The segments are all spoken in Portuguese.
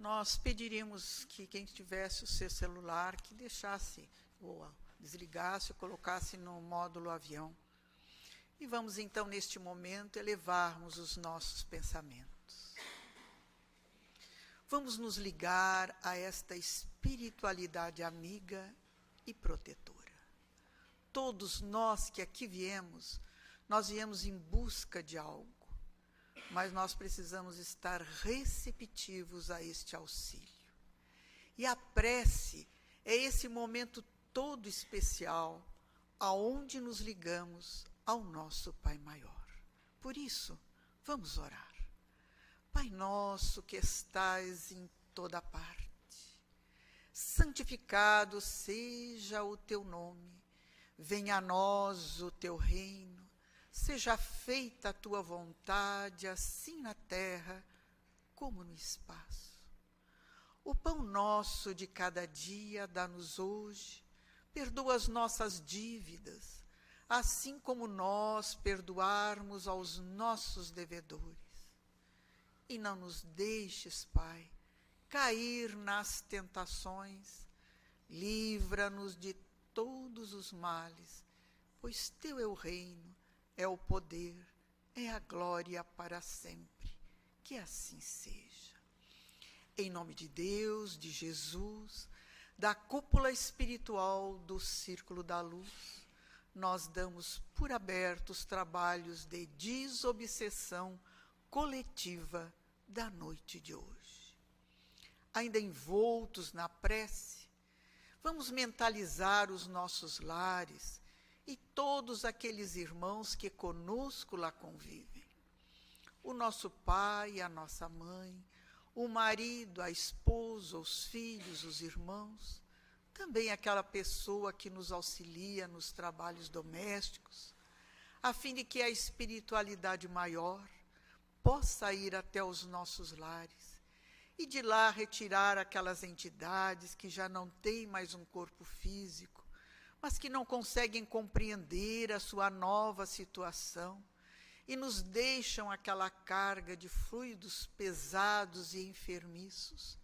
nós pediríamos que quem tivesse o seu celular, que deixasse, ou desligasse, ou colocasse no módulo avião. E vamos então, neste momento, elevarmos os nossos pensamentos. Vamos nos ligar a esta espiritualidade amiga e protetora. Todos nós que aqui viemos, nós viemos em busca de algo, mas nós precisamos estar receptivos a este auxílio. E a prece é esse momento todo especial, aonde nos ligamos ao nosso Pai Maior. Por isso, vamos orar. Pai nosso que estais em toda parte, santificado seja o teu nome, venha a nós o teu reino, seja feita a tua vontade, assim na terra como no espaço. O pão nosso de cada dia dá-nos hoje, perdoa as nossas dívidas, assim como nós perdoarmos aos nossos devedores. E não nos deixes, Pai, cair nas tentações, livra-nos de todos os males, pois teu é o reino, é o poder, é a glória para sempre. Que assim seja. Em nome de Deus, de Jesus, da cúpula espiritual do Círculo da Luz, nós damos por abertos os trabalhos de desobsessão coletiva da noite de hoje. Ainda envoltos na prece, vamos mentalizar os nossos lares e todos aqueles irmãos que conosco lá convivem. O nosso pai, a nossa mãe, o marido, a esposa, os filhos, os irmãos, também aquela pessoa que nos auxilia nos trabalhos domésticos, a fim de que a espiritualidade maior possa ir até os nossos lares e de lá retirar aquelas entidades que já não têm mais um corpo físico, mas que não conseguem compreender a sua nova situação e nos deixam aquela carga de fluidos pesados e enfermiços.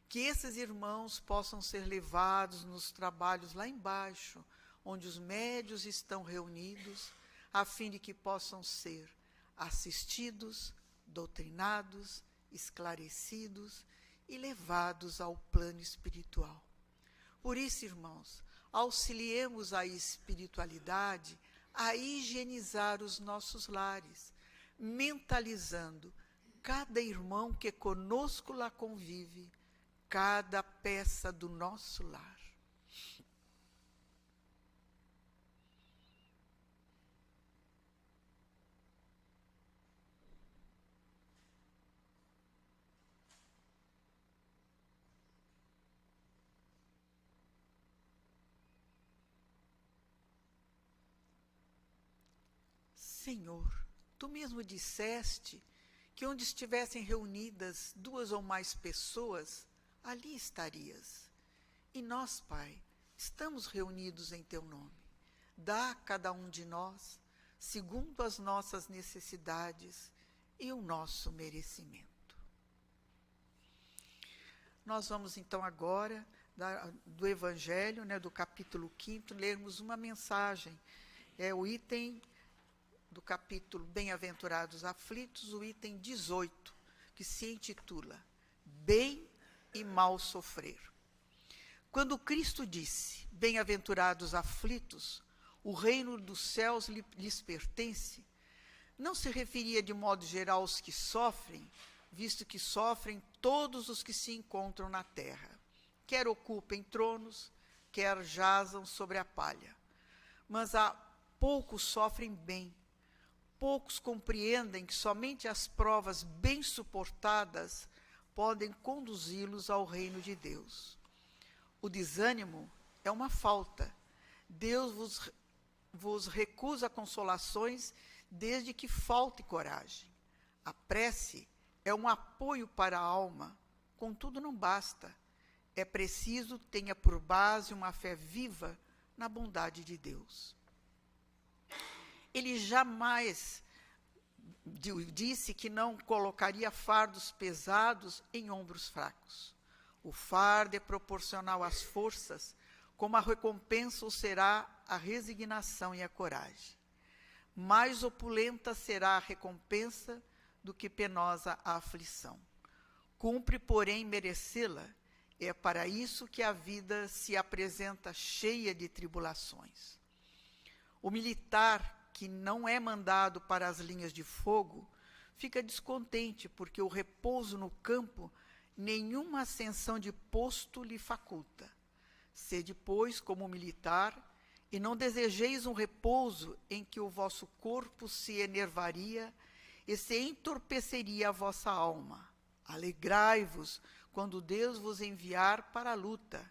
Que esses irmãos possam ser levados nos trabalhos lá embaixo, onde os médios estão reunidos, a fim de que possam ser assistidos, doutrinados, esclarecidos e levados ao plano espiritual. Por isso, irmãos, auxiliemos a espiritualidade a higienizar os nossos lares, mentalizando cada irmão que conosco lá convive, cada peça do nosso lar. Senhor, tu mesmo disseste que onde estivessem reunidas 2 ou mais pessoas, ali estarias. E nós, Pai, estamos reunidos em teu nome. Dá a cada um de nós, segundo as nossas necessidades e o nosso merecimento. Nós vamos então agora, do Evangelho, do capítulo 5º, lermos uma mensagem. É o item do capítulo Bem-aventurados aflitos, o item 18, que se intitula Bem e Mal Sofrer. Quando Cristo disse, Bem-aventurados aflitos, o reino dos céus lhes pertence, não se referia de modo geral aos que sofrem, visto que sofrem todos os que se encontram na terra, quer ocupem tronos, quer jazam sobre a palha. Mas há poucos sofrem bem, poucos compreendem que somente as provas bem suportadas podem conduzi-los ao reino de Deus. O desânimo é uma falta. Deus vos recusa consolações desde que falte coragem. A prece é um apoio para a alma, contudo não basta. É preciso tenha por base uma fé viva na bondade de Deus. Ele jamais disse que não colocaria fardos pesados em ombros fracos. O fardo é proporcional às forças, como a recompensa o será a resignação e a coragem. Mais opulenta será a recompensa do que penosa a aflição. Cumpre, porém, merecê-la. É para isso que a vida se apresenta cheia de tribulações. O militar que não é mandado para as linhas de fogo fica descontente, porque o repouso no campo nenhuma ascensão de posto lhe faculta. Sede, pois, como militar, e não desejeis um repouso em que o vosso corpo se enervaria e se entorpeceria a vossa alma. Alegrai-vos quando Deus vos enviar para a luta.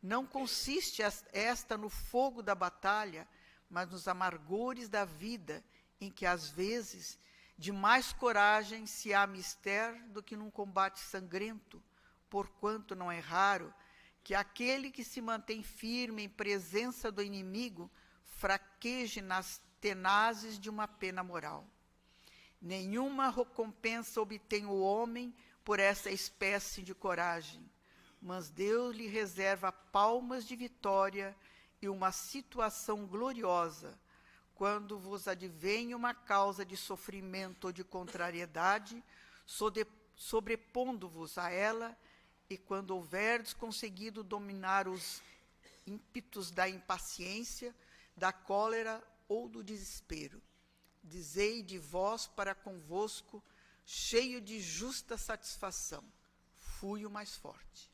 Não consiste esta no fogo da batalha, mas nos amargores da vida, em que, às vezes, de mais coragem se há mister do que num combate sangrento, porquanto não é raro que aquele que se mantém firme em presença do inimigo fraqueje nas tenazes de uma pena moral. Nenhuma recompensa obtém o homem por essa espécie de coragem, mas Deus lhe reserva palmas de vitória e uma situação gloriosa, quando vos advém uma causa de sofrimento ou de contrariedade, sobrepondo-vos a ela, e quando houverdes conseguido dominar os ímpetos da impaciência, da cólera ou do desespero. Dizei de vós para convosco, cheio de justa satisfação, fui o mais forte.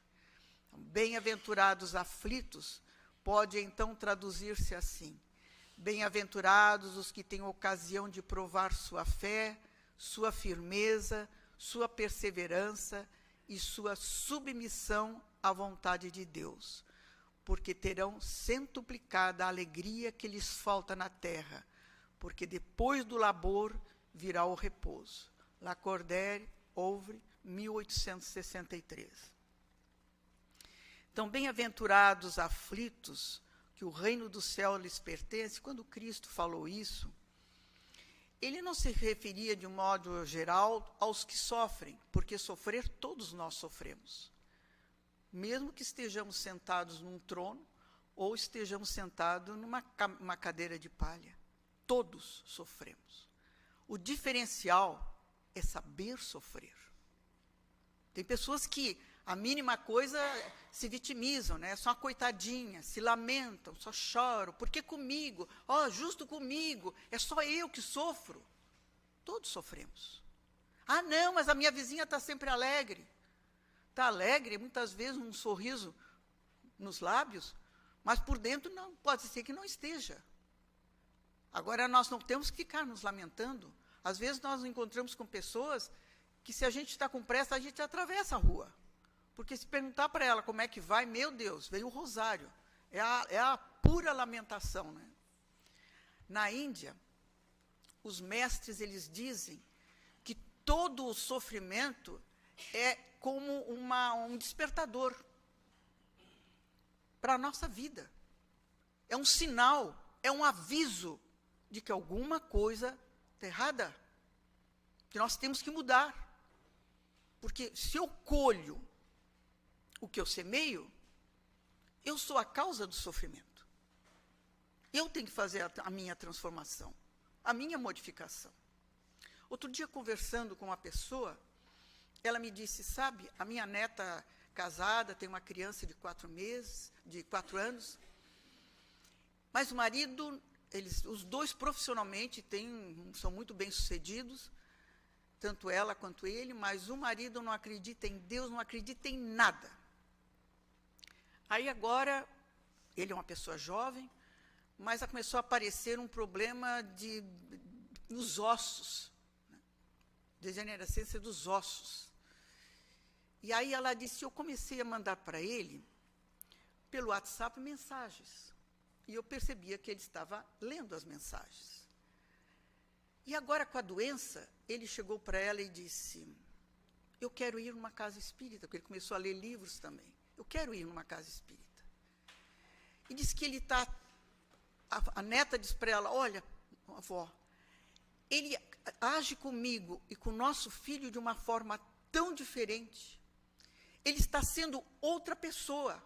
Bem-aventurados aflitos, pode então traduzir-se assim: bem-aventurados os que têm ocasião de provar sua fé, sua firmeza, sua perseverança e sua submissão à vontade de Deus, porque terão centuplicada a alegria que lhes falta na terra, porque depois do labor virá o repouso. Lacordaire, Ouvre, 1863. Então, bem-aventurados aflitos, que o reino do céu lhes pertence. Quando Cristo falou isso, ele não se referia de um modo geral aos que sofrem, porque sofrer todos nós sofremos. Mesmo que estejamos sentados num trono ou estejamos sentados numa cadeira de palha, todos sofremos. O diferencial é saber sofrer. Tem pessoas que a mínima coisa se vitimizam, né? Só uma coitadinha, se lamentam, só choram. Por que comigo? Justo comigo, é só eu que sofro. Todos sofremos. Ah, não, mas a minha vizinha está sempre alegre. Está alegre, muitas vezes um sorriso nos lábios, mas por dentro não, pode ser que não esteja. Agora, nós não temos que ficar nos lamentando. Às vezes nós nos encontramos com pessoas que, se a gente está com pressa, a gente atravessa a rua. Porque se perguntar para ela como é que vai, meu Deus, veio o rosário. É a pura lamentação, né? Na Índia, os mestres, eles dizem que todo o sofrimento é como um despertador para a nossa vida. É um sinal, é um aviso de que alguma coisa está errada, que nós temos que mudar. Porque se eu colho o que eu semeio, eu sou a causa do sofrimento. Eu tenho que fazer a minha transformação, a minha modificação. Outro dia, conversando com uma pessoa, ela me disse, sabe, a minha neta casada, tem uma criança de 4 anos, mas o marido, os dois profissionalmente são muito bem-sucedidos, tanto ela quanto ele, mas o marido não acredita em Deus, não acredita em nada. Aí agora, ele é uma pessoa jovem, mas começou a aparecer um problema nos ossos, né? Degenerescência dos ossos. E aí ela disse, eu comecei a mandar para ele, pelo WhatsApp, mensagens. E eu percebia que ele estava lendo as mensagens. E agora, com a doença, ele chegou para ela e disse, eu quero ir numa casa espírita, porque ele começou a ler livros também. Eu quero ir numa casa espírita. E disse que ele está... A neta disse para ela, olha, avó, ele age comigo e com o nosso filho de uma forma tão diferente. Ele está sendo outra pessoa.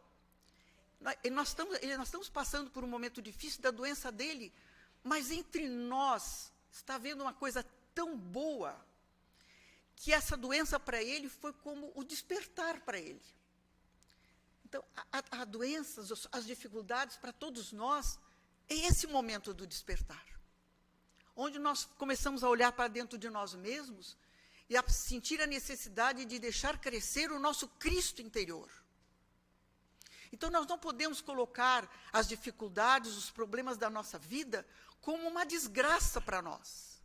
Nós estamos passando por um momento difícil da doença dele, mas entre nós está havendo uma coisa tão boa, que essa doença para ele foi como o despertar para ele. Então, a doença, as dificuldades para todos nós, é esse momento do despertar, onde nós começamos a olhar para dentro de nós mesmos e a sentir a necessidade de deixar crescer o nosso Cristo interior. Então, nós não podemos colocar as dificuldades, os problemas da nossa vida como uma desgraça para nós.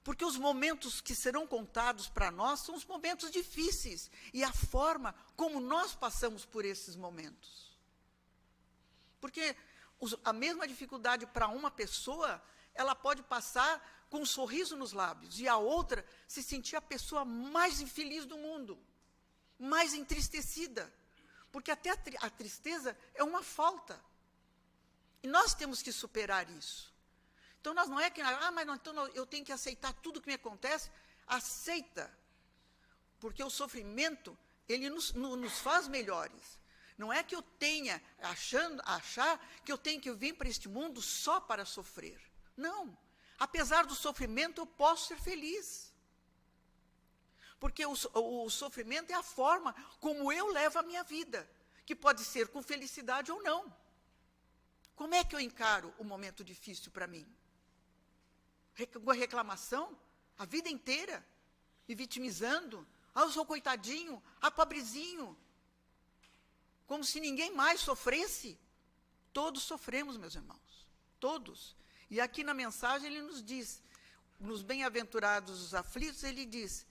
Porque os momentos que serão contados para nós são os momentos difíceis e a forma como nós passamos por esses momentos. Porque a mesma dificuldade para uma pessoa, ela pode passar com um sorriso nos lábios, e a outra se sentir a pessoa mais infeliz do mundo, mais entristecida. Porque até a tristeza é uma falta. E nós temos que superar isso. Então, nós não é que, mas não, então eu tenho que aceitar tudo que me acontece. Aceita. Porque o sofrimento, ele nos faz melhores. Não é que eu tenha, achar que eu tenho que vir para este mundo só para sofrer. Não. Apesar do sofrimento, eu posso ser feliz. Porque o sofrimento é a forma como eu levo a minha vida, que pode ser com felicidade ou não. Como é que eu encaro o momento difícil para mim? Com a reclamação, a vida inteira, me vitimizando. Eu sou coitadinho, pobrezinho. Como se ninguém mais sofresse. Todos sofremos, meus irmãos. Todos. E aqui na mensagem ele nos diz, nos bem-aventurados os aflitos, ele diz: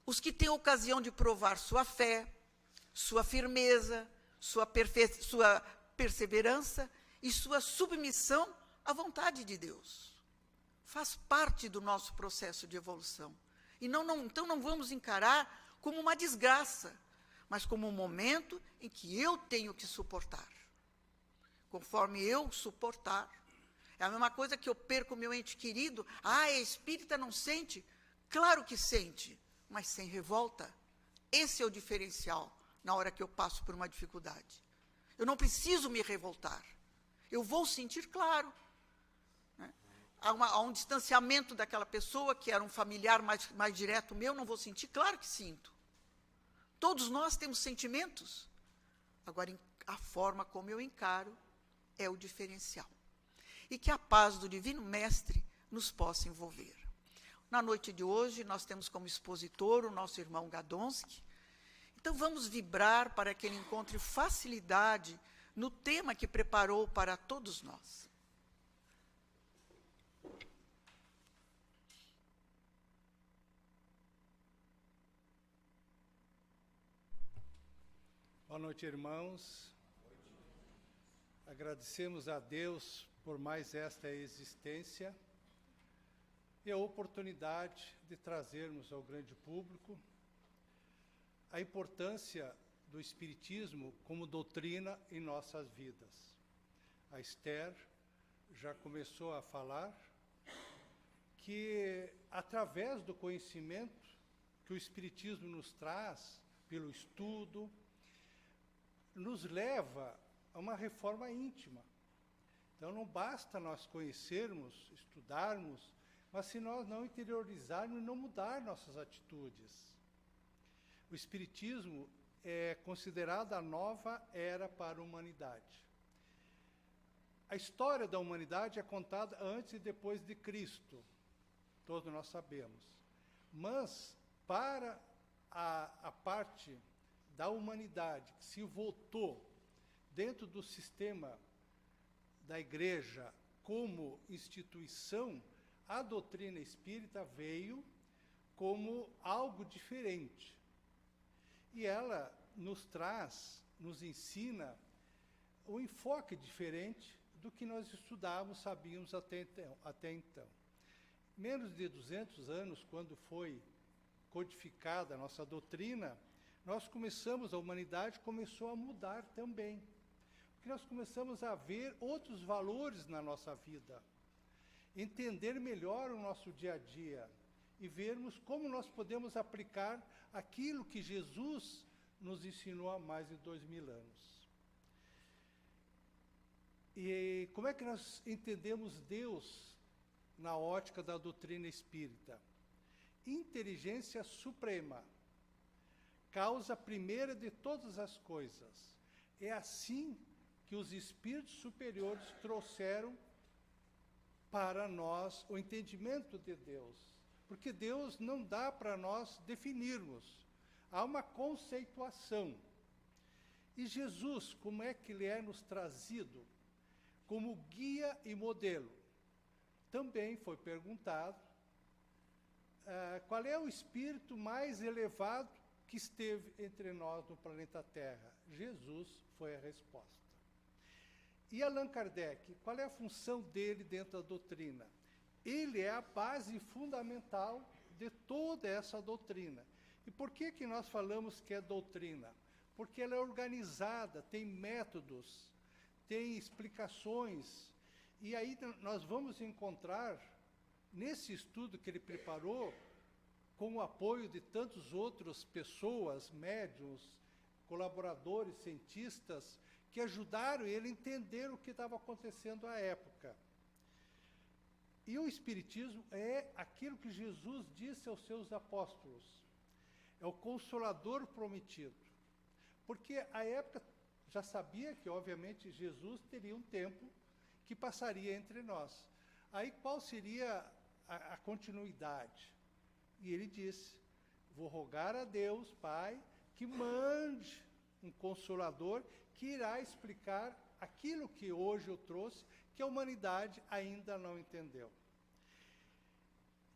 os que têm ocasião de provar sua fé, sua firmeza, sua perseverança e sua submissão à vontade de Deus. Faz parte do nosso processo de evolução. E então não vamos encarar como uma desgraça, mas como um momento em que eu tenho que suportar. Conforme eu suportar. É a mesma coisa que eu perco o meu ente querido. É espírita, não sente? Claro que sente, mas sem revolta. Esse é o diferencial na hora que eu passo por uma dificuldade. Eu não preciso me revoltar. Eu vou sentir, claro. Né? Há um distanciamento daquela pessoa, que era um familiar mais direto meu, não vou sentir? Claro que sinto. Todos nós temos sentimentos. Agora, a forma como eu encaro é o diferencial. E que a paz do Divino Mestre nos possa envolver. Na noite de hoje, nós temos como expositor o nosso irmão Gadonsky. Então, vamos vibrar para que ele encontre facilidade no tema que preparou para todos nós. Boa noite, irmãos. Agradecemos a Deus por mais esta existência e a oportunidade de trazermos ao grande público a importância do Espiritismo como doutrina em nossas vidas. A Esther já começou a falar que, através do conhecimento que o Espiritismo nos traz, pelo estudo, nos leva a uma reforma íntima. Então, não basta nós conhecermos, estudarmos, mas se nós não interiorizarmos e não mudar nossas atitudes. O Espiritismo é considerado a nova era para a humanidade. A história da humanidade é contada antes e depois de Cristo, todos nós sabemos. Mas, para a parte da humanidade que se voltou dentro do sistema da Igreja como instituição, a doutrina espírita veio como algo diferente. E ela nos traz, nos ensina um enfoque diferente do que nós estudávamos, sabíamos até então. Menos de 200 anos, quando foi codificada a nossa doutrina, a humanidade começou a mudar também. Porque nós começamos a ver outros valores na nossa vida. entender melhor o nosso dia a dia e vermos como nós podemos aplicar aquilo que Jesus nos ensinou há mais de 2000 anos. E como é que nós entendemos Deus na ótica da doutrina espírita? Inteligência suprema, causa primeira de todas as coisas. É assim que os espíritos superiores trouxeram para nós o entendimento de Deus. Porque Deus não dá para nós definirmos. Há uma conceituação. E Jesus, como é que ele é nos trazido? Como guia e modelo. Também foi perguntado qual é o espírito mais elevado que esteve entre nós no planeta Terra. Jesus foi a resposta. E Allan Kardec, qual é a função dele dentro da doutrina? Ele é a base fundamental de toda essa doutrina. E por que que nós falamos que é doutrina? Porque ela é organizada, tem métodos, tem explicações. E aí nós vamos encontrar, nesse estudo que ele preparou, com o apoio de tantas outras pessoas, médiuns, colaboradores, cientistas, que ajudaram ele a entender o que estava acontecendo à época. E o Espiritismo é aquilo que Jesus disse aos seus apóstolos. É o Consolador prometido. Porque a época já sabia que, obviamente, Jesus teria um tempo que passaria entre nós. Aí qual seria a continuidade? E ele disse, vou rogar a Deus, Pai, que mande um Consolador que irá explicar aquilo que hoje eu trouxe, que a humanidade ainda não entendeu.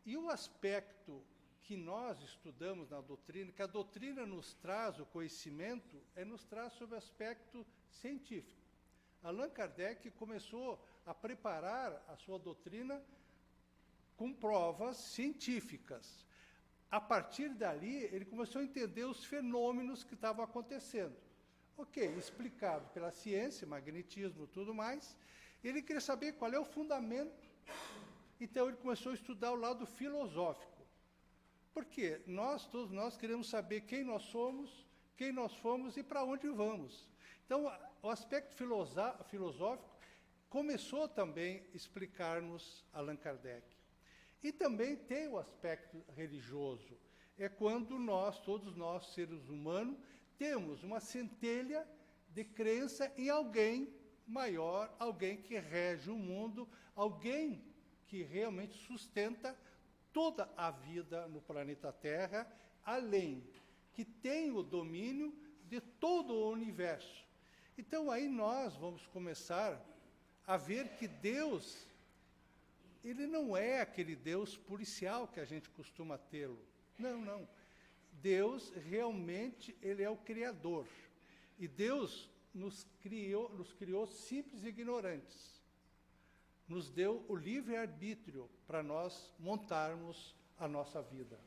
E o aspecto que nós estudamos na doutrina, que a doutrina nos traz o conhecimento, nos traz sobre o aspecto científico. Allan Kardec começou a preparar a sua doutrina com provas científicas. A partir dali, ele começou a entender os fenômenos que estavam acontecendo. Ok, explicado pela ciência, magnetismo e tudo mais, ele queria saber qual é o fundamento. Então, ele começou a estudar o lado filosófico. Por quê? Todos nós queremos saber quem nós somos, quem nós fomos e para onde vamos. Então, o aspecto filosófico começou também a explicar-nos Allan Kardec. E também tem o aspecto religioso. É quando todos nós, seres humanos, temos uma centelha de crença em alguém maior, alguém que rege o mundo, alguém que realmente sustenta toda a vida no planeta Terra, além, que tem o domínio de todo o universo. Então, aí nós vamos começar a ver que Deus, ele não é aquele Deus policial que a gente costuma tê-lo. Não, não. Deus, realmente, ele é o Criador. E Deus nos criou simples e ignorantes. Nos deu o livre-arbítrio para nós montarmos a nossa vida.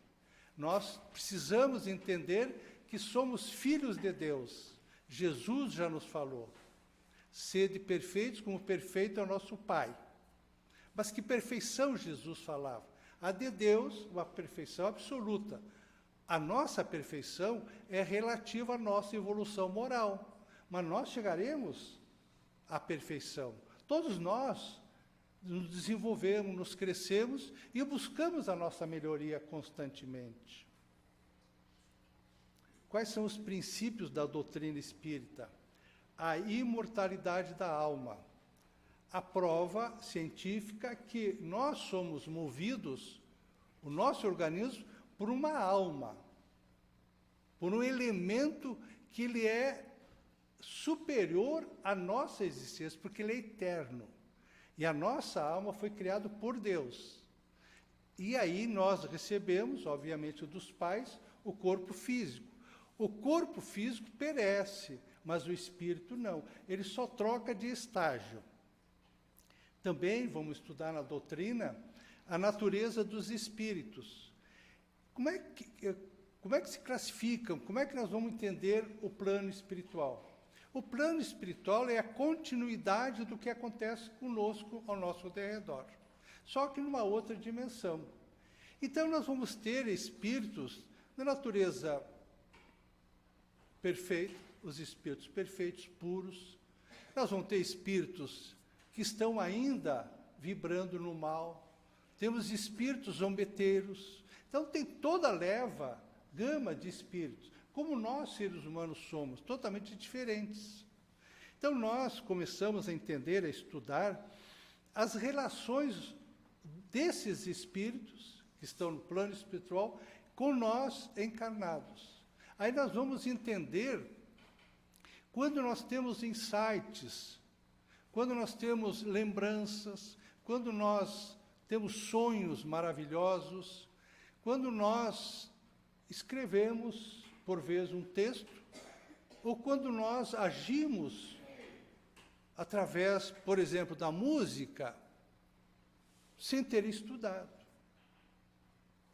Nós precisamos entender que somos filhos de Deus. Jesus já nos falou. Sede perfeitos como perfeito é o nosso Pai. Mas que perfeição Jesus falava? A de Deus, uma perfeição absoluta. A nossa perfeição é relativa à nossa evolução moral. Mas nós chegaremos à perfeição. Todos nós nos desenvolvemos, nos crescemos e buscamos a nossa melhoria constantemente. Quais são os princípios da doutrina espírita? A imortalidade da alma. A prova científica que nós somos movidos, o nosso organismo, por uma alma, por um elemento que ele é superior à nossa existência, porque ele é eterno. E a nossa alma foi criada por Deus. E aí nós recebemos, obviamente, dos pais, o corpo físico. O corpo físico perece, mas o espírito não. Ele só troca de estágio. Também vamos estudar na doutrina a natureza dos espíritos. Como é que se classificam? Como é que nós vamos entender o plano espiritual? O plano espiritual é a continuidade do que acontece conosco ao nosso derredor. só que numa outra dimensão. Então, nós vamos ter espíritos da natureza perfeita, os espíritos perfeitos, puros. Nós vamos ter espíritos que estão ainda vibrando no mal. Temos espíritos zombeteiros. Então, tem toda a gama de espíritos. Como nós, seres humanos, somos totalmente diferentes. Então, nós começamos a entender, a estudar as relações desses espíritos que estão no plano espiritual com nós encarnados. Aí nós vamos entender quando nós temos insights, quando nós temos lembranças, quando nós temos sonhos maravilhosos, quando nós escrevemos, por vezes, um texto, ou quando nós agimos através, por exemplo, da música, sem ter estudado.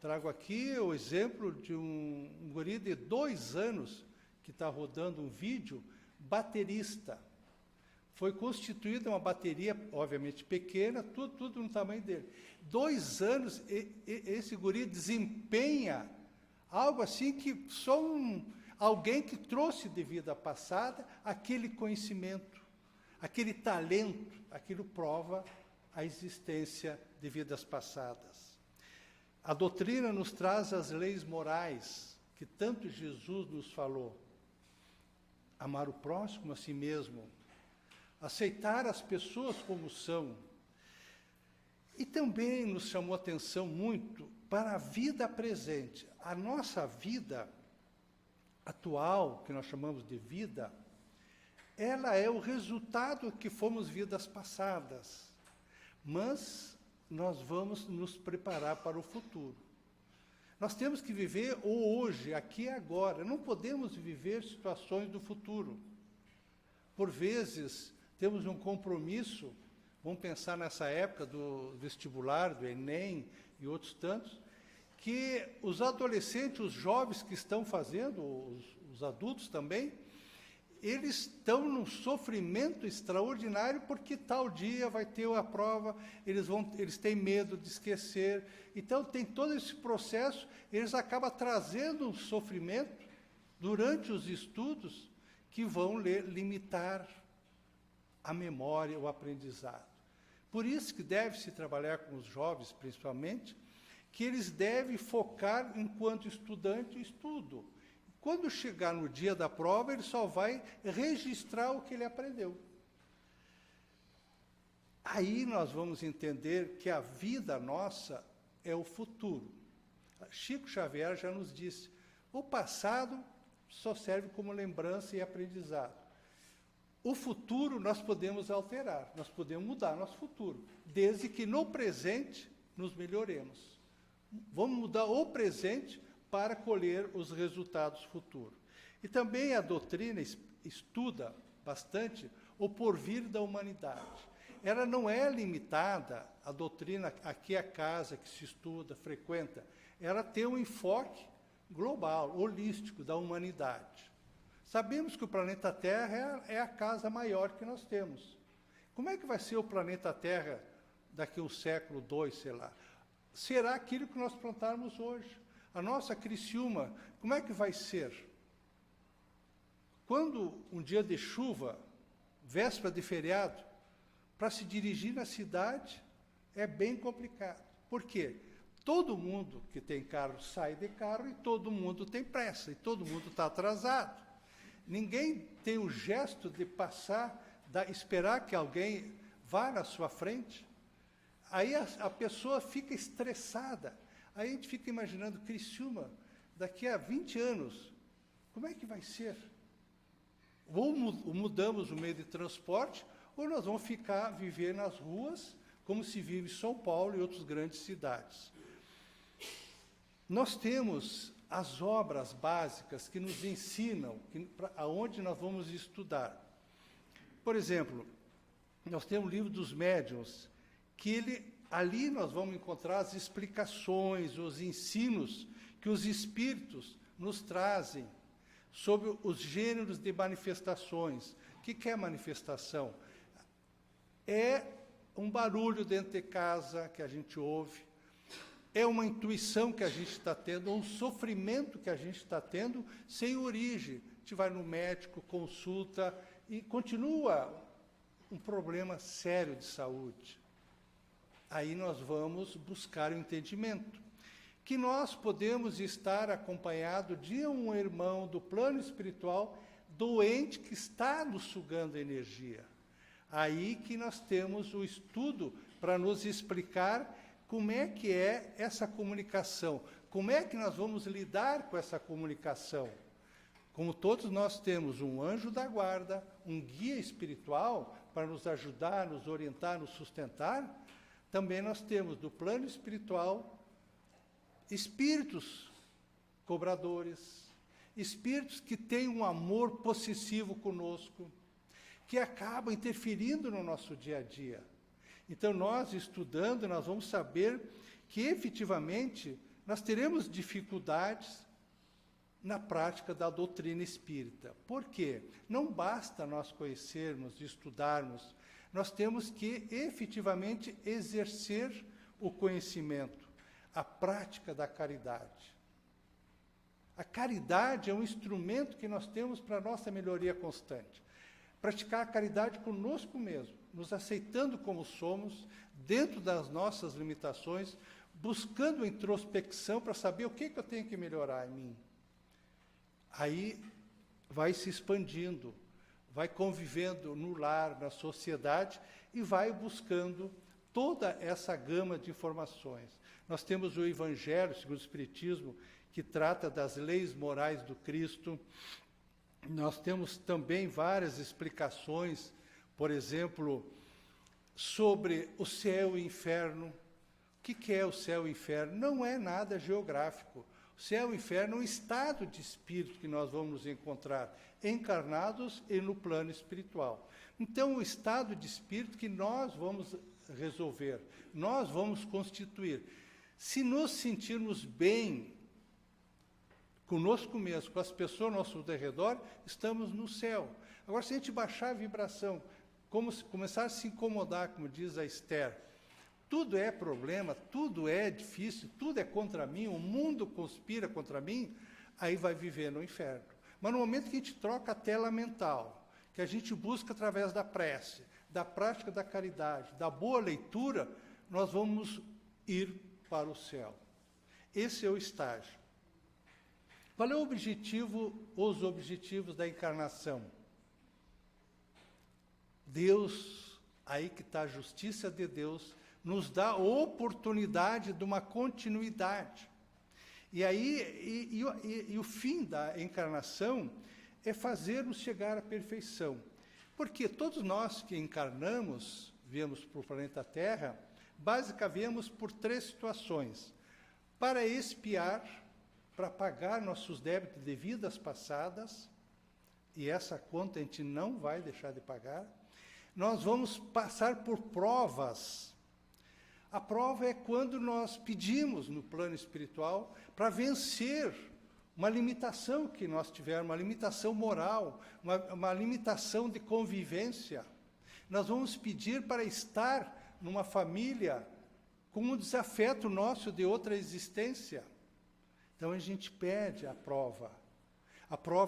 Trago aqui o exemplo de um guri de 2 anos, que está rodando um vídeo, baterista. Foi constituída uma bateria, obviamente pequena, tudo no tamanho dele. 2 anos, esse guri desempenha algo assim que só alguém que trouxe de vida passada aquele conhecimento, aquele talento, aquilo prova a existência de vidas passadas. A doutrina nos traz as leis morais, que tanto Jesus nos falou. Amar o próximo a si mesmo, aceitar as pessoas como são. E também nos chamou a atenção muito para a vida presente. A nossa vida atual, que nós chamamos de vida, ela é o resultado que fomos vidas passadas. Mas nós vamos nos preparar para o futuro. Nós temos que viver o hoje, aqui e agora. Não podemos viver situações do futuro. Por vezes, temos um compromisso, vamos pensar nessa época do vestibular, do Enem e outros tantos, que os adolescentes, os jovens que estão fazendo, os adultos também, eles estão num sofrimento extraordinário porque tal dia vai ter a prova, eles têm medo de esquecer. Então, tem todo esse processo, eles acabam trazendo um sofrimento durante os estudos que vão limitar a memória, o aprendizado. Por isso que deve-se trabalhar com os jovens, principalmente, que eles devem focar, enquanto estudante, estudo. Quando chegar no dia da prova, ele só vai registrar o que ele aprendeu. Aí nós vamos entender que a vida nossa é o futuro. Chico Xavier já nos disse, o passado só serve como lembrança e aprendizado. O futuro nós podemos alterar, nós podemos mudar nosso futuro, desde que no presente nos melhoremos. Vamos mudar o presente para colher os resultados futuros. E também a doutrina estuda bastante o porvir da humanidade. Ela não é limitada, a doutrina, aqui é a casa que se estuda, frequenta, ela tem um enfoque global, holístico da humanidade. Sabemos que o planeta Terra é a casa maior que nós temos. Como é que vai ser o planeta Terra daqui a um século, 2, sei lá? Será aquilo que nós plantarmos hoje. A nossa Criciúma, como é que vai ser? Quando um dia de chuva, véspera de feriado, para se dirigir na cidade, é bem complicado. Por quê? Todo mundo que tem carro sai de carro e todo mundo tem pressa, e todo mundo está atrasado. Ninguém tem o gesto de passar, esperar que alguém vá na sua frente. Aí a pessoa fica estressada. Aí a gente fica imaginando, Criciúma, daqui a 20 anos, como é que vai ser? Ou mudamos o meio de transporte, ou nós vamos viver nas ruas, como se vive em São Paulo e outras grandes cidades. Nós temos as obras básicas que nos ensinam aonde nós vamos estudar. Por exemplo, nós temos o livro dos médiuns, que ali nós vamos encontrar as explicações, os ensinos que os espíritos nos trazem sobre os gêneros de manifestações. O que é manifestação? É um barulho dentro de casa que a gente ouve, é uma intuição que a gente está tendo, um sofrimento que a gente está tendo sem origem. A gente vai no médico, consulta e continua um problema sério de saúde. Aí nós vamos buscar o entendimento. Que nós podemos estar acompanhados de um irmão do plano espiritual doente que está nos sugando energia. Aí que nós temos o estudo para nos explicar como é que é essa comunicação, como é que nós vamos lidar com essa comunicação. Como todos nós temos um anjo da guarda, um guia espiritual para nos ajudar, nos orientar, nos sustentar, também nós temos do plano espiritual espíritos cobradores, espíritos que têm um amor possessivo conosco, que acabam interferindo no nosso dia a dia. Então, nós estudando, nós vamos saber que, efetivamente, nós teremos dificuldades na prática da doutrina espírita. Por quê? Não basta nós conhecermos, estudarmos, nós temos que, efetivamente, exercer o conhecimento, a prática da caridade. A caridade é um instrumento que nós temos para a nossa melhoria constante. Praticar a caridade conosco mesmo, nos aceitando como somos, dentro das nossas limitações, buscando introspecção para saber o que eu tenho que melhorar em mim. Aí vai se expandindo, vai convivendo no lar, na sociedade, e vai buscando toda essa gama de informações. Nós temos o Evangelho, segundo o Espiritismo, que trata das leis morais do Cristo. Nós temos também várias explicações, por exemplo, sobre o céu e o inferno. O que é o céu e o inferno? Não é nada geográfico. O céu e o inferno é um estado de espírito que nós vamos nos encontrar, encarnados e no plano espiritual. Então, o estado de espírito que nós vamos resolver, nós vamos constituir. Se nos sentirmos bem conosco mesmo, com as pessoas ao nosso redor, estamos no céu. Agora, se a gente baixar a vibração, começar a se incomodar, como diz a Esther, tudo é problema, tudo é difícil, tudo é contra mim, o mundo conspira contra mim, aí vai viver no inferno. Mas no momento que a gente troca a tela mental, que a gente busca através da prece, da prática da caridade, da boa leitura, nós vamos ir para o céu. Esse é o estágio. Qual é o objetivo, os objetivos da encarnação? Deus, aí que está a justiça de Deus, nos dá a oportunidade de uma continuidade. E aí, e o fim da encarnação é fazer-nos chegar à perfeição. Porque todos nós que encarnamos, viemos para o planeta Terra, basicamente viemos por 3 situações. Para expiar, para pagar nossos débitos de vidas passadas, e essa conta a gente não vai deixar de pagar. Nós vamos passar por provas. A prova é quando nós pedimos no plano espiritual para vencer uma limitação que nós tivermos, uma limitação moral, uma limitação de convivência. Nós vamos pedir para estar numa família com um desafeto nosso de outra existência. Então a gente pede a prova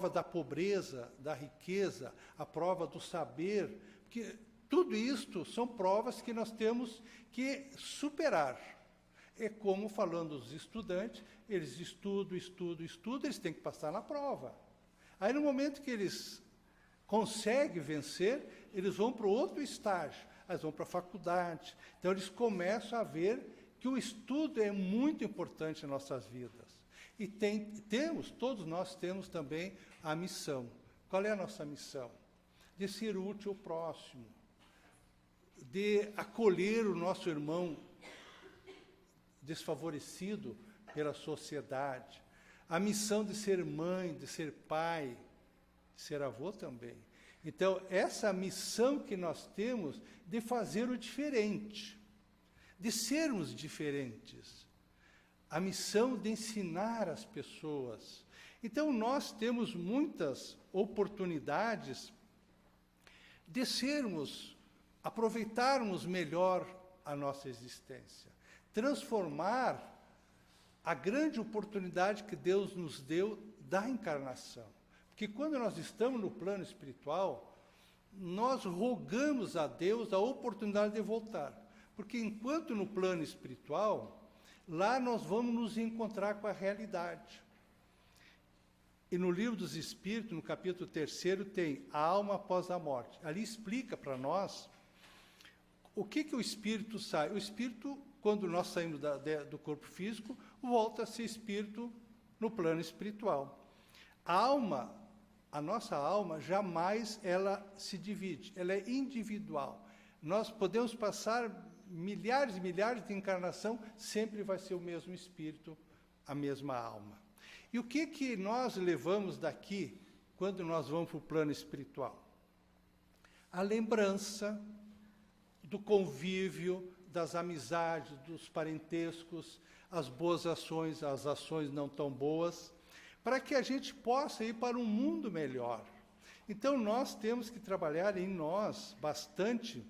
da pobreza, da riqueza, a prova do saber, porque tudo isto são provas que nós temos que superar. É como, falando os estudantes, eles estudam, eles têm que passar na prova. Aí, no momento que eles conseguem vencer, eles vão para o outro estágio, eles vão para a faculdade. Então, eles começam a ver que o estudo é muito importante em nossas vidas. E todos nós temos também a missão. Qual é a nossa missão? De ser útil ao próximo, de acolher o nosso irmão desfavorecido pela sociedade, a missão de ser mãe, de ser pai, de ser avô também. Então, essa missão que nós temos de fazer o diferente, de sermos diferentes, a missão de ensinar as pessoas. Então, nós temos muitas oportunidades de sermos aproveitarmos melhor a nossa existência, transformar a grande oportunidade que Deus nos deu da encarnação. Porque quando nós estamos no plano espiritual, nós rogamos a Deus a oportunidade de voltar. Porque enquanto no plano espiritual, lá nós vamos nos encontrar com a realidade. E no Livro dos Espíritos, no capítulo 3º, tem a alma após a morte. Ali explica para nós o que o espírito sai. O espírito, quando nós saímos do corpo físico, volta a ser espírito no plano espiritual. A alma, a nossa alma, jamais ela se divide, ela é individual. Nós podemos passar milhares e milhares de encarnação, sempre vai ser o mesmo espírito, a mesma alma. E o que nós levamos daqui, quando nós vamos para o plano espiritual? A lembrança do convívio, das amizades, dos parentescos, as boas ações, as ações não tão boas, para que a gente possa ir para um mundo melhor. Então, nós temos que trabalhar em nós bastante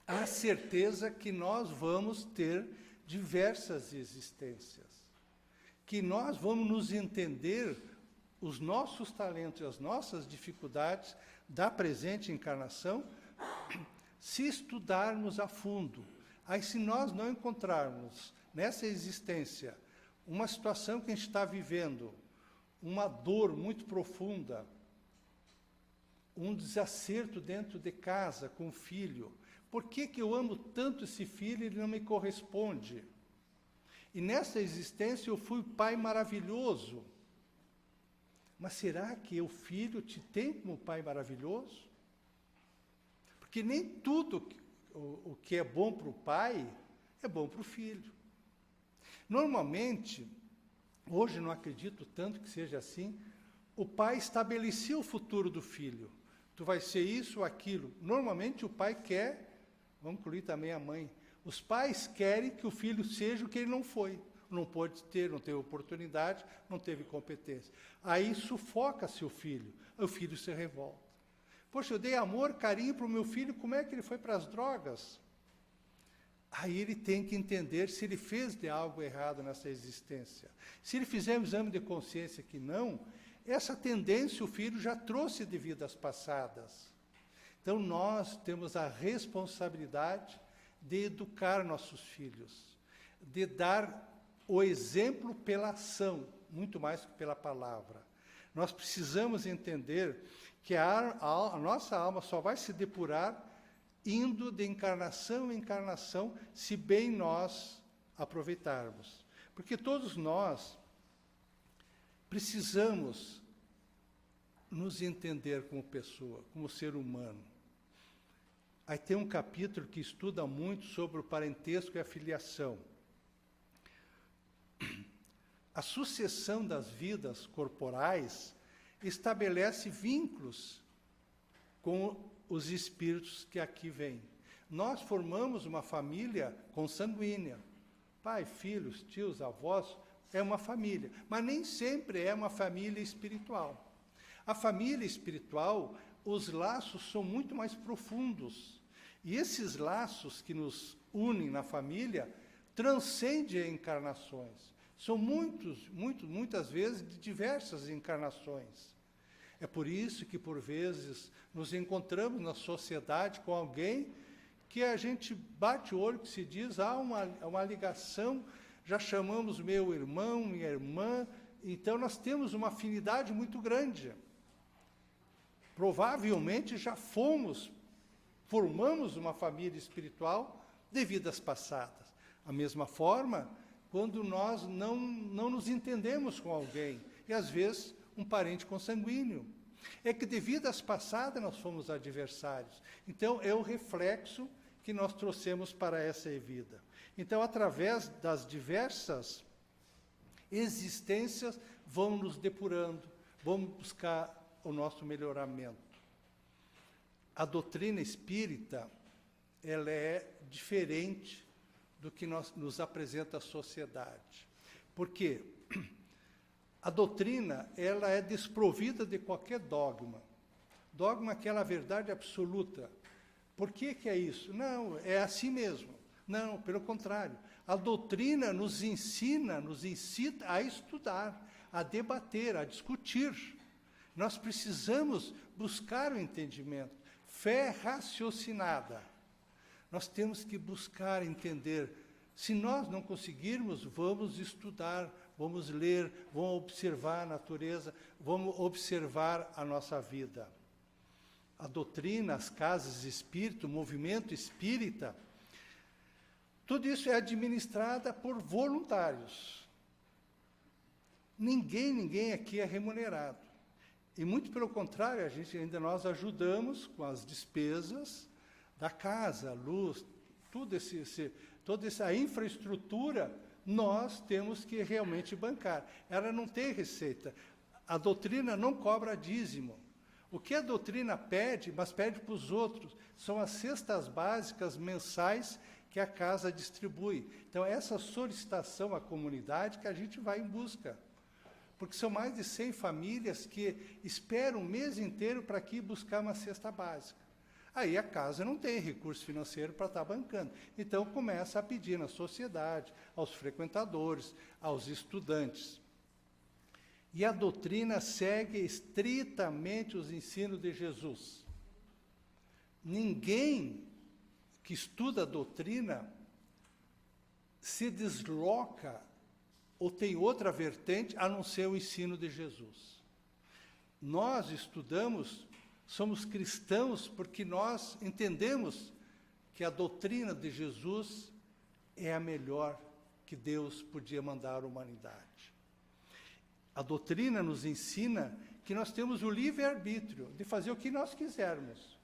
a certeza que nós vamos ter diversas existências, que nós vamos nos entender os nossos talentos e as nossas dificuldades da presente encarnação, se estudarmos a fundo. Aí, se nós não encontrarmos nessa existência uma situação que a gente está vivendo, uma dor muito profunda, um desacerto dentro de casa com o filho, por que eu amo tanto esse filho e ele não me corresponde? E nessa existência eu fui pai maravilhoso. Mas será que o filho te tem como pai maravilhoso? Porque nem tudo o que é bom para o pai é bom para o filho. Normalmente, hoje não acredito tanto que seja assim, o pai estabelecia o futuro do filho. Tu vai ser isso ou aquilo. Normalmente o pai quer, vamos incluir também a mãe, os pais querem que o filho seja o que ele não foi. Não pôde ter, não teve oportunidade, não teve competência. Aí sufoca-se o filho se revolta. Poxa, eu dei amor, carinho para o meu filho, como é que ele foi para as drogas? Aí ele tem que entender se ele fez de algo errado nessa existência. Se ele fizer um exame de consciência que não, essa tendência o filho já trouxe de vidas passadas. Então nós temos a responsabilidade de educar nossos filhos, de dar o exemplo pela ação, muito mais que pela palavra. Nós precisamos entender que a nossa alma só vai se depurar indo de encarnação em encarnação, se bem nós aproveitarmos. Porque todos nós precisamos nos entender como pessoa, como ser humano. Aí tem um capítulo que estuda muito sobre o parentesco e a filiação. A sucessão das vidas corporais estabelece vínculos com os espíritos que aqui vêm. Nós formamos uma família consanguínea. Pai, filhos, tios, avós, é uma família. Mas nem sempre é uma família espiritual. A família espiritual, os laços são muito mais profundos. E esses laços que nos unem na família transcendem encarnações. São muitas vezes de diversas encarnações. É por isso que, por vezes, nos encontramos na sociedade com alguém que a gente bate o olho, que se diz, há uma ligação, já chamamos meu irmão, minha irmã, então nós temos uma afinidade muito grande. Provavelmente já formamos uma família espiritual de vidas passadas. Da mesma forma, quando nós não nos entendemos com alguém, e às vezes um parente consanguíneo. É que de vidas passadas nós fomos adversários. Então, é o reflexo que nós trouxemos para essa vida. Então, através das diversas existências, vamos nos depurando, vamos buscar o nosso melhoramento. A doutrina espírita, ela é diferente do que nos apresenta a sociedade. Por quê? A doutrina, ela é desprovida de qualquer dogma. Dogma é aquela verdade absoluta. Por que é isso? Não, é assim mesmo. Não, pelo contrário. A doutrina nos ensina, nos incita a estudar, a debater, a discutir. Nós precisamos buscar o entendimento. Fé raciocinada. Nós temos que buscar entender. Se nós não conseguirmos, vamos estudar, vamos ler, vamos observar a natureza, vamos observar a nossa vida. A doutrina, as casas espírita, o movimento espírita, tudo isso é administrado por voluntários. Ninguém aqui é remunerado. E muito pelo contrário, nós ajudamos com as despesas da casa, luz, toda essa infraestrutura, nós temos que realmente bancar. Ela não tem receita. A doutrina não cobra dízimo. O que a doutrina pede, mas pede para os outros, são as cestas básicas mensais que a casa distribui. Então, essa solicitação à comunidade que a gente vai em busca. Porque são mais de 100 famílias que esperam o mês inteiro para aqui buscar uma cesta básica. Aí a casa não tem recurso financeiro para estar bancando. Então, começa a pedir na sociedade, aos frequentadores, aos estudantes. E a doutrina segue estritamente os ensinos de Jesus. Ninguém que estuda a doutrina se desloca ou tem outra vertente a não ser o ensino de Jesus. Nós estudamos, somos cristãos porque nós entendemos que a doutrina de Jesus é a melhor que Deus podia mandar à humanidade. A doutrina nos ensina que nós temos o livre-arbítrio de fazer o que nós quisermos.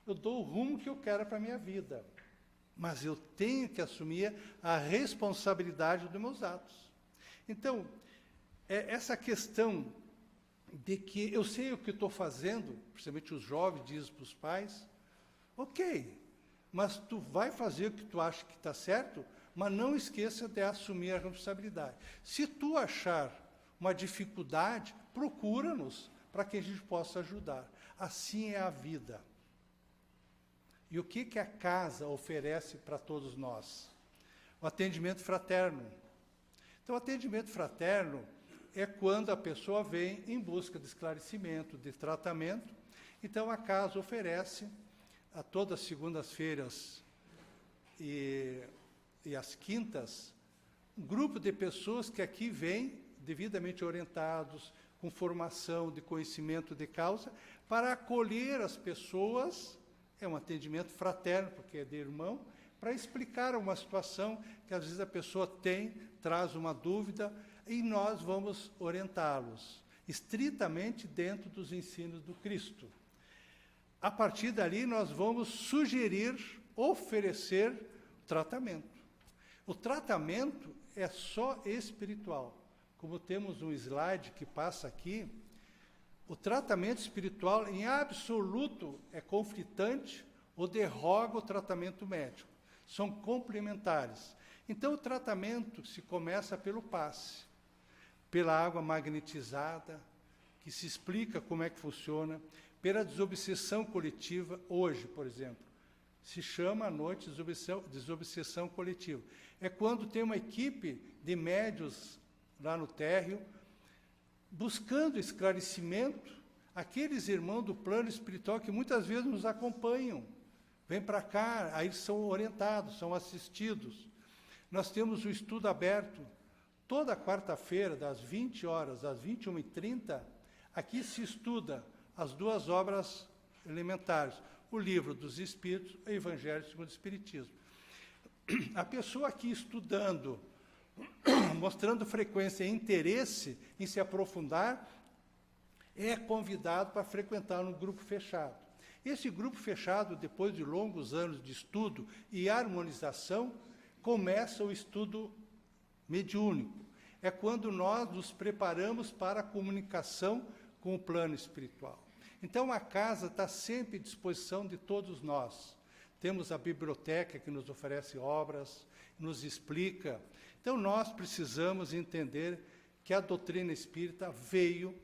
Eu dou o rumo que eu quero para a minha vida, mas eu tenho que assumir a responsabilidade dos meus atos. Então, essa questão de que eu sei o que estou fazendo, principalmente os jovens dizem para os pais, ok, mas tu vai fazer o que tu acha que está certo, mas não esqueça de assumir a responsabilidade. Se tu achar uma dificuldade, procura-nos para que a gente possa ajudar. Assim é a vida. E o que a casa oferece para todos nós? O atendimento fraterno. Então, o atendimento fraterno é quando a pessoa vem em busca de esclarecimento, de tratamento. Então, a casa oferece, a todas as segundas-feiras e as quintas, um grupo de pessoas que aqui vêm devidamente orientados, com formação de conhecimento de causa, para acolher as pessoas, é um atendimento fraterno, porque é de irmão, para explicar uma situação que às vezes a pessoa tem, traz uma dúvida, e nós vamos orientá-los, estritamente dentro dos ensinos do Cristo. A partir dali, nós vamos sugerir, oferecer tratamento. O tratamento é só espiritual. Como temos um slide que passa aqui, o tratamento espiritual, em absoluto, é conflitante ou derroga o tratamento médico. São complementares. Então, o tratamento se começa pelo passe, pela água magnetizada, que se explica como é que funciona, pela desobsessão coletiva. Hoje, por exemplo, se chama à noite desobsessão coletiva. É quando tem uma equipe de médios lá no térreo, buscando esclarecimento, aqueles irmãos do plano espiritual que muitas vezes nos acompanham, vêm para cá, aí são orientados, são assistidos. Nós temos o estudo aberto, toda quarta-feira, das 20 horas às 21h30, aqui se estuda as duas obras elementares, o Livro dos Espíritos e o Evangelho segundo o Espiritismo. A pessoa aqui estudando, mostrando frequência e interesse em se aprofundar, é convidado para frequentar um grupo fechado. Esse grupo fechado, depois de longos anos de estudo e harmonização, começa o estudo mediúnico. É quando nós nos preparamos para a comunicação com o plano espiritual. Então, a casa está sempre à disposição de todos nós. Temos a biblioteca que nos oferece obras, nos explica. Então, nós precisamos entender que a doutrina espírita veio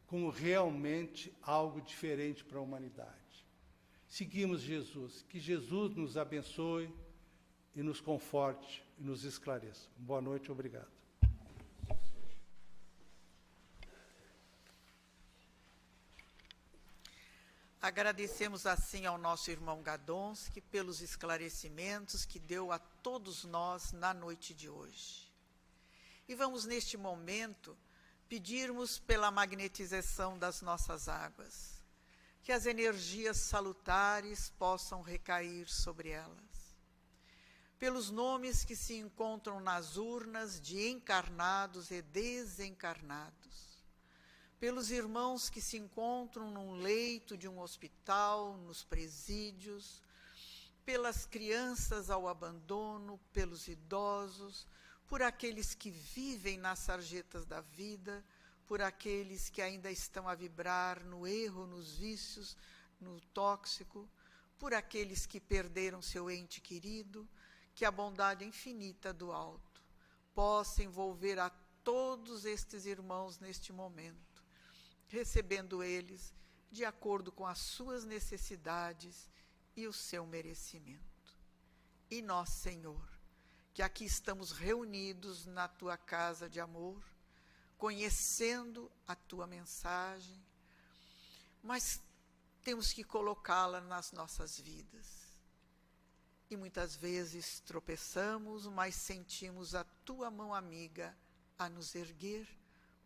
como realmente algo diferente para a humanidade. seguimos Jesus. Que Jesus nos abençoe e nos conforte e nos esclareça. Boa noite, obrigado. Agradecemos assim ao nosso irmão Gadomski pelos esclarecimentos que deu a todos nós na noite de hoje. E vamos, neste momento, pedirmos pela magnetização das nossas águas, que as energias salutares possam recair sobre elas. Pelos nomes que se encontram nas urnas de encarnados e desencarnados, pelos irmãos que se encontram num leito de um hospital, nos presídios, pelas crianças ao abandono, pelos idosos, por aqueles que vivem nas sarjetas da vida, por aqueles que ainda estão a vibrar no erro, nos vícios, no tóxico, por aqueles que perderam seu ente querido, que a bondade infinita do alto possa envolver a todos estes irmãos neste momento, recebendo eles de acordo com as suas necessidades e o seu merecimento. E nós, Senhor, que aqui estamos reunidos na Tua casa de amor, conhecendo a Tua mensagem, mas temos que colocá-la nas nossas vidas. E muitas vezes tropeçamos, mas sentimos a Tua mão amiga a nos erguer,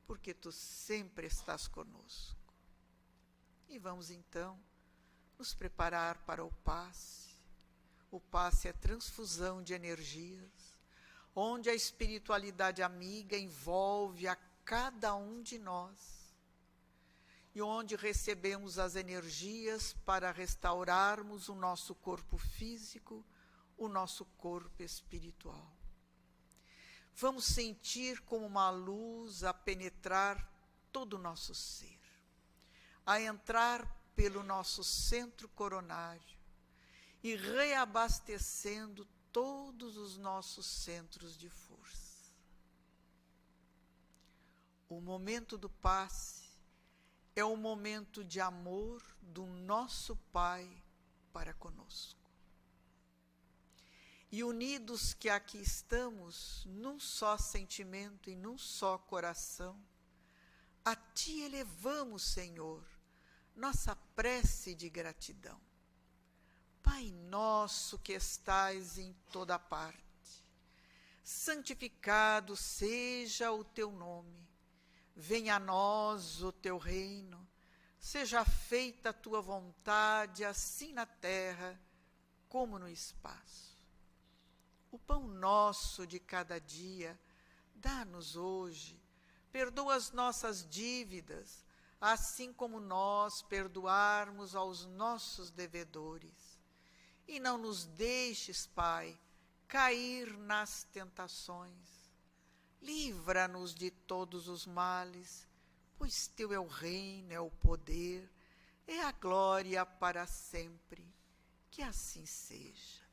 porque Tu sempre estás conosco. E vamos então nos preparar para o passe. O passe é transfusão de energias, onde a espiritualidade amiga envolve a cada um de nós, e onde recebemos as energias para restaurarmos o nosso corpo físico, o nosso corpo espiritual. Vamos sentir como uma luz a penetrar todo o nosso ser, a entrar pelo nosso centro coronário e reabastecendo todos os nossos centros de força. O momento do passe é o momento de amor do nosso Pai para conosco. E unidos que aqui estamos, num só sentimento e num só coração, a Ti elevamos, Senhor, nossa prece de gratidão. Pai nosso que estais em toda parte, santificado seja o Teu nome, venha a nós o Teu reino, seja feita a Tua vontade, assim na terra como no espaço. O pão nosso de cada dia, dá-nos hoje, perdoa as nossas dívidas, assim como nós perdoarmos aos nossos devedores. E não nos deixes, Pai, cair nas tentações. Livra-nos de todos os males, pois Teu é o reino, é o poder, é a glória para sempre. Que assim seja.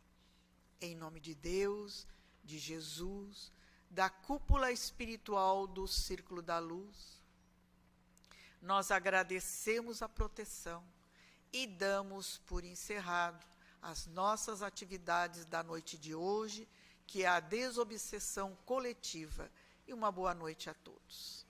Em nome de Deus, de Jesus, da cúpula espiritual do Círculo da Luz, nós agradecemos a proteção e damos por encerrado as nossas atividades da noite de hoje, que é a desobsessão coletiva. E uma boa noite a todos.